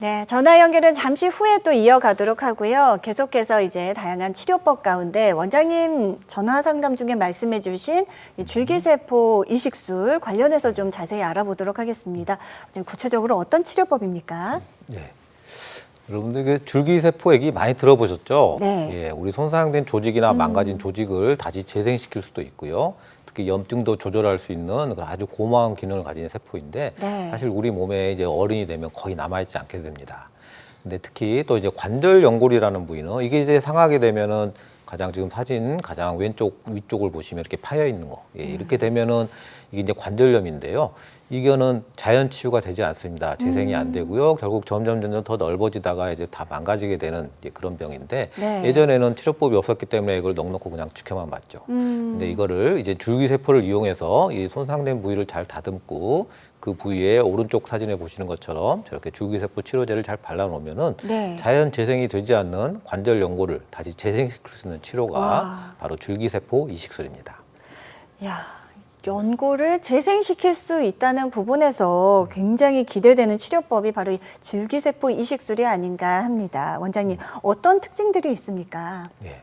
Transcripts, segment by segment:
네, 전화 연결은 잠시 후에 또 이어가도록 하고요. 계속해서 이제 다양한 치료법 가운데 원장님 전화 상담 중에 말씀해 주신 이 줄기세포 이식술 관련해서 좀 자세히 알아보도록 하겠습니다. 구체적으로 어떤 치료법입니까? 네. 여러분들 그 줄기세포 얘기 많이 들어보셨죠? 네. 예, 우리 손상된 조직이나 망가진 조직을 다시 재생시킬 수도 있고요. 특히 염증도 조절할 수 있는 아주 고마운 기능을 가진 세포인데 네. 사실 우리 몸에 이제 어른이 되면 거의 남아있지 않게 됩니다. 근데 특히 또 이제 관절 연골이라는 부위는 이게 이제 상하게 되면은 가장 지금 사진 가장 왼쪽 위쪽을 보시면 이렇게 파여 있는 거. 예, 이렇게 되면은 이게 이제 관절염인데요. 이거는 자연 치유가 되지 않습니다. 재생이 안 되고요. 결국 점점 더 넓어지다가 이제 다 망가지게 되는 이제 그런 병인데 네. 예전에는 치료법이 없었기 때문에 이걸 넉넉히 그냥 지켜만 봤죠. 근데 이거를 이제 줄기세포를 이용해서 이 손상된 부위를 잘 다듬고 그 부위에 오른쪽 사진에 보시는 것처럼 저렇게 줄기세포 치료제를 잘 발라놓으면은 네. 자연 재생이 되지 않는 관절 연골을 다시 재생시킬 수 있는 치료가 와. 바로 줄기세포 이식술입니다. 야, 연골을 재생시킬 수 있다는 부분에서 굉장히 기대되는 치료법이 바로 이 줄기세포 이식술이 아닌가 합니다. 원장님, 어떤 특징들이 있습니까? 네.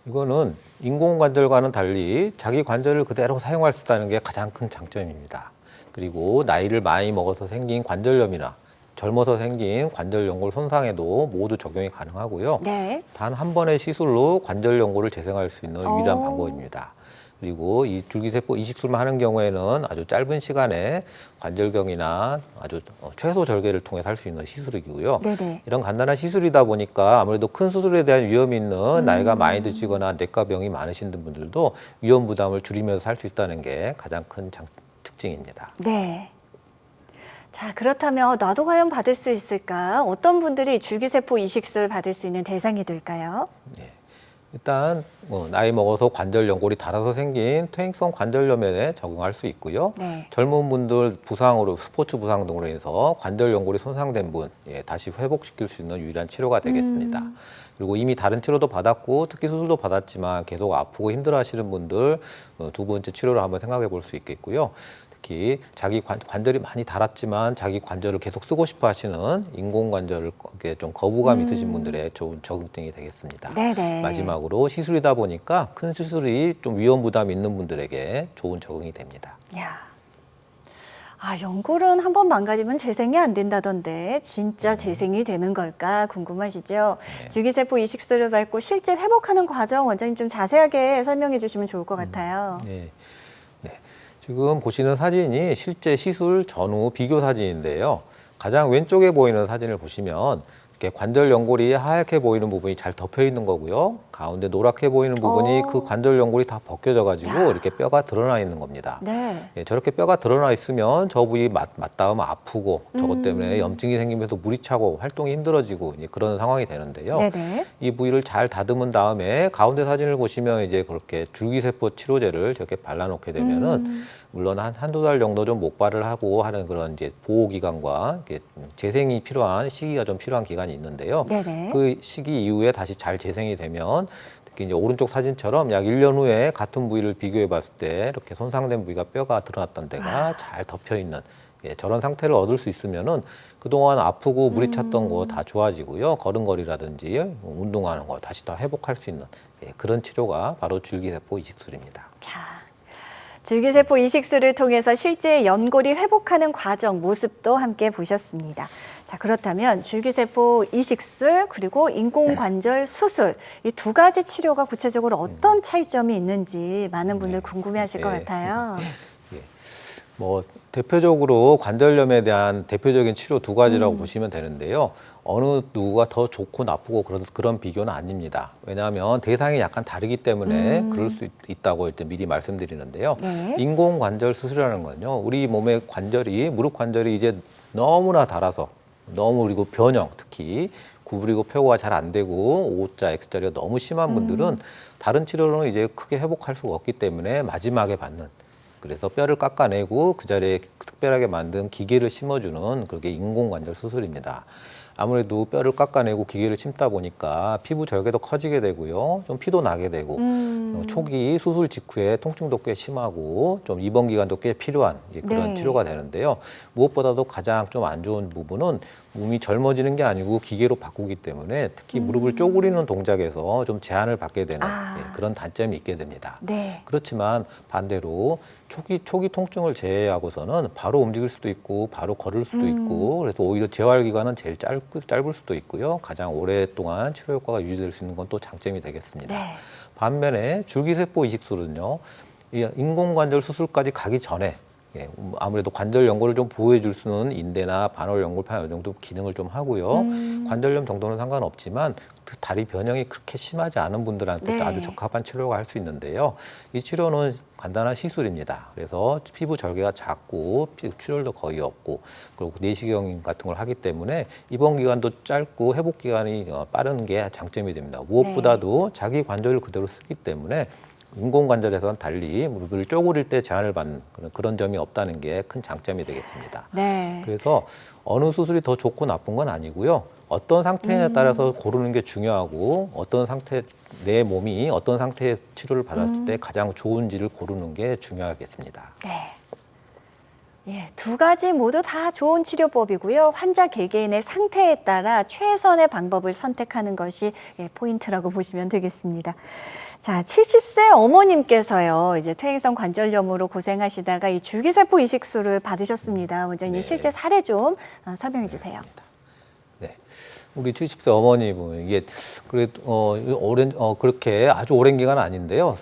이거는 인공관절과는 달리 자기 관절을 그대로 사용할 수 있다는 게 가장 큰 장점입니다. 그리고 나이를 많이 먹어서 생긴 관절염이나 젊어서 생긴 관절 연골 손상에도 모두 적용이 가능하고요. 네. 단 한 번의 시술로 관절 연골을 재생할 수 있는 유일한 방법입니다. 그리고 이 줄기세포 이식술만 하는 경우에는 아주 짧은 시간에 관절경이나 아주 최소 절개를 통해서 할 수 있는 시술이고요. 네네. 이런 간단한 시술이다 보니까 아무래도 큰 수술에 대한 위험이 있는 나이가 많이 드시거나 뇌과병이 많으신 분들도 위험 부담을 줄이면서 할 수 있다는 게 가장 큰 특징입니다. 네. 자, 그렇다면 나도 과연 받을 수 있을까? 어떤 분들이 줄기세포 이식술 받을 수 있는 대상이 될까요? 네. 일단 나이 먹어서 관절 연골이 닳아서 생긴 퇴행성 관절염에 적용할 수 있고요. 네. 젊은 분들 부상으로 스포츠 부상 등으로 인해서 관절 연골이 손상된 분 다시 회복시킬 수 있는 유일한 치료가 되겠습니다. 그리고 이미 다른 치료도 받았고 특히 수술도 받았지만 계속 아프고 힘들어하시는 분들 두 번째 치료를 한번 생각해 볼 수 있겠고요. 특히 자기 관절이 많이 닳았지만 자기 관절을 계속 쓰고 싶어 하시는 인공관절을 좀 거부감 있으신 분들의 좋은 적응증이 되겠습니다. 네네. 마지막으로 시술이다 보니까 큰 시술이 좀 위험 부담이 있는 분들에게 좋은 적응이 됩니다. 야. 아, 연골은 한 번 망가지면 재생이 안 된다던데 진짜 재생이 되는 걸까 궁금하시죠? 네. 줄기세포 이식술을 밟고 실제 회복하는 과정 원장님 좀 자세하게 설명해 주시면 좋을 것 같아요. 네. 네. 지금 보시는 사진이 실제 시술 전후 비교 사진인데요. 가장 왼쪽에 보이는 사진을 보시면 이렇게 관절 연골이 하얗게 보이는 부분이 잘 덮여 있는 거고요. 가운데 노랗게 보이는 부분이 그 관절 연골이 다 벗겨져 가지고 이렇게 뼈가 드러나 있는 겁니다. 네. 예, 저렇게 뼈가 드러나 있으면 저 부위 맞닿으면 아프고 저것 때문에 염증이 생기면서 물이 차고 활동이 힘들어지고 이제 그런 상황이 되는데요. 네네. 이 부위를 잘 다듬은 다음에 가운데 사진을 보시면 이제 그렇게 줄기세포 치료제를 저렇게 발라놓게 되면은 물론 한두 달 정도 좀 목발을 하고 하는 그런 이제 보호 기간과 재생이 필요한 시기가 좀 필요한 기간이 있는데요. 네네. 그 시기 이후에 다시 잘 재생이 되면 특히 이제 오른쪽 사진처럼 약 1년 후에 같은 부위를 비교해 봤을 때 이렇게 손상된 부위가 뼈가 드러났던 데가 잘 덮여 있는 저런 상태를 얻을 수 있으면은 그동안 아프고 물이 찼던 거 다 좋아지고요. 걸음걸이라든지 운동하는 거 다시 다 회복할 수 있는 그런 치료가 바로 줄기세포 이식술입니다. 자, 줄기세포 이식술을 통해서 실제 연골이 회복하는 과정 모습도 함께 보셨습니다. 자, 그렇다면 줄기세포 이식술 그리고 인공관절 수술 이 두 가지 치료가 구체적으로 어떤 차이점이 있는지 많은 분들 궁금해하실 것 같아요. 뭐 대표적으로 관절염에 대한 대표적인 치료 두 가지라고 보시면 되는데요. 어느 누구가 더 좋고 나쁘고 그런 비교는 아닙니다. 왜냐하면 대상이 약간 다르기 때문에 그럴 수 있다고 일단 미리 말씀드리는데요. 네. 인공관절 수술이라는 건요. 우리 몸의 관절이 무릎 관절이 이제 너무나 닳아서 너무 그리고 변형 특히 구부리고 펴고가 잘 안 되고 O자, X자리가 너무 심한 분들은 다른 치료로는 이제 크게 회복할 수가 없기 때문에 마지막에 받는 그래서 뼈를 깎아내고 그 자리에 특별하게 만든 기계를 심어주는 그게 인공관절 수술입니다. 아무래도 뼈를 깎아내고 기계를 심다 보니까 피부 절개도 커지게 되고요. 좀 피도 나게 되고 초기 수술 직후에 통증도 꽤 심하고 좀 입원 기간도 꽤 필요한 그런 네. 치료가 되는데요. 무엇보다도 가장 좀 안 좋은 부분은 몸이 젊어지는 게 아니고 기계로 바꾸기 때문에 특히 무릎을 쪼그리는 동작에서 좀 제한을 받게 되는 그런 단점이 있게 됩니다. 네. 그렇지만 반대로 초기 통증을 제외하고서는 바로 움직일 수도 있고 바로 걸을 수도 있고 그래서 오히려 재활 기간은 제일 짧을 수도 있고요. 가장 오랫동안 치료 효과가 유지될 수 있는 건 또 장점이 되겠습니다. 네. 반면에 줄기세포 이식술은요, 이 인공관절 수술까지 가기 전에 아무래도 관절 연골을 좀 보호해 줄 수는 인대나 반월 연골판 어느 정도 기능을 좀 하고요. 관절염 정도는 상관없지만 그 다리 변형이 그렇게 심하지 않은 분들한테 네. 아주 적합한 치료가 할 수 있는데요. 이 치료는 간단한 시술입니다. 그래서 피부 절개가 작고 출혈도 거의 없고 그리고 내시경 같은 걸 하기 때문에 입원 기간도 짧고 회복 기간이 빠른 게 장점이 됩니다. 무엇보다도 자기 관절을 그대로 쓰기 때문에 인공관절에서는 달리 무릎을 쪼그릴 때 제한을 받는 그런 점이 없다는 게 큰 장점이 되겠습니다. 네. 그래서 어느 수술이 더 좋고 나쁜 건 아니고요. 어떤 상태에 따라서 고르는 게 중요하고 어떤 상태, 내 몸이 어떤 상태의 치료를 받았을 때 가장 좋은지를 고르는 게 중요하겠습니다. 네. 예, 두 가지 모두 다 좋은 치료법이고요. 환자 개개인의 상태에 따라 최선의 방법을 선택하는 것이 포인트라고 보시면 되겠습니다. 자, 70세 어머님께서요, 이제 퇴행성 관절염으로 고생하시다가 이 줄기세포 이식술을 받으셨습니다. 원장님 네. 실제 사례 좀 설명해 주세요. 네. 우리 70세 어머님은 이게 그렇게 아주 오랜 기간은 아닌데요.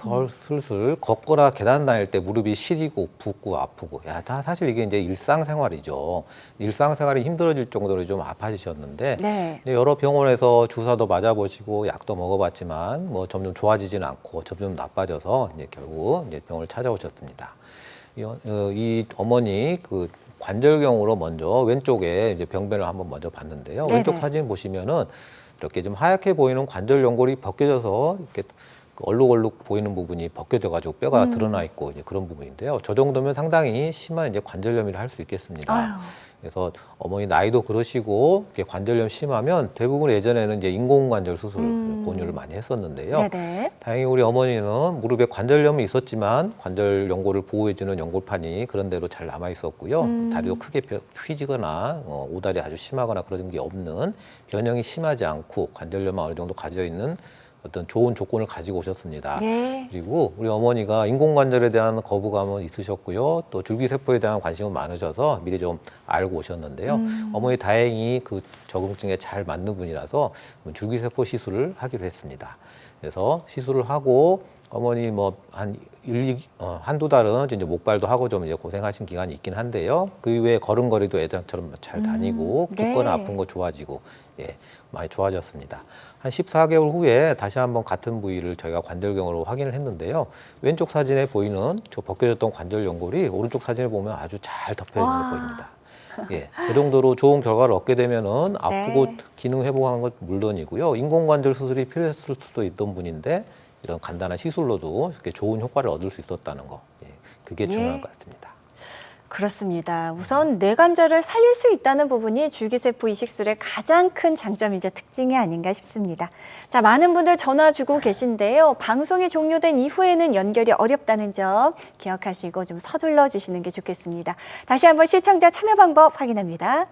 슬슬 걷거나 계단 다닐 때 무릎이 시리고 붓고 아프고 다 사실 이게 이제 일상생활이죠. 일상생활이 힘들어질 정도로 좀 아파지셨는데 네. 여러 병원에서 주사도 맞아보시고 약도 먹어봤지만 뭐 점점 좋아지지는 않고 점점 나빠져서 이제 결국 이제 병원을 찾아오셨습니다. 이 어머니 그 관절경으로 먼저 왼쪽에 이제 병변을 한번 먼저 봤는데요. 네네. 왼쪽 사진 보시면은 이렇게 좀 하얗게 보이는 관절 연골이 벗겨져서 이렇게 얼룩얼룩 보이는 부분이 벗겨져가지고 뼈가 드러나 있고 이제 그런 부분인데요. 저 정도면 상당히 심한 이제 관절염이라 할 수 있겠습니다. 아유. 그래서 어머니 나이도 그러시고 이렇게 관절염 심하면 대부분 예전에는 이제 인공관절 수술 권유를 많이 했었는데요. 네네. 다행히 우리 어머니는 무릎에 관절염이 있었지만 관절 연골을 보호해주는 연골판이 그런 대로 잘 남아 있었고요. 다리도 크게 휘지거나 오다리 아주 심하거나 그런 게 없는 변형이 심하지 않고 관절염만 어느 정도 가져 있는 어떤 좋은 조건을 가지고 오셨습니다. 예. 그리고 우리 어머니가 인공관절에 대한 거부감은 있으셨고요. 또 줄기세포에 대한 관심은 많으셔서 미리 좀 알고 오셨는데요. 어머니 다행히 그 적응증에 잘 맞는 분이라서 줄기세포 시술을 하기로 했습니다. 그래서 시술을 하고 어머니 뭐 한두 달은 이제 목발도 하고 좀 이제 고생하신 기간이 있긴 한데요. 그 이후에 걸음걸이도 예전처럼 잘 다니고 붓거나 네. 아픈 거 좋아지고 많이 좋아졌습니다. 한 14개월 후에 다시 한번 같은 부위를 저희가 관절경으로 확인을 했는데요. 왼쪽 사진에 보이는 저 벗겨졌던 관절 연골이 오른쪽 사진에 보면 아주 잘 덮여 있는 게 보입니다. 그 정도로 좋은 결과를 얻게 되면은 아프고 네. 기능 회복하는 것 물론이고요. 인공관절 수술이 필요했을 수도 있던 분인데 이런 간단한 시술로도 이렇게 좋은 효과를 얻을 수 있었다는 거. 그게 중요한 것 같습니다. 그렇습니다. 우선 뇌관절을 살릴 수 있다는 부분이 줄기세포 이식술의 가장 큰 장점이자 특징이 아닌가 싶습니다. 자, 많은 분들 전화 주고 계신데요. 방송이 종료된 이후에는 연결이 어렵다는 점 기억하시고 좀 서둘러 주시는 게 좋겠습니다. 다시 한번 시청자 참여 방법 확인합니다.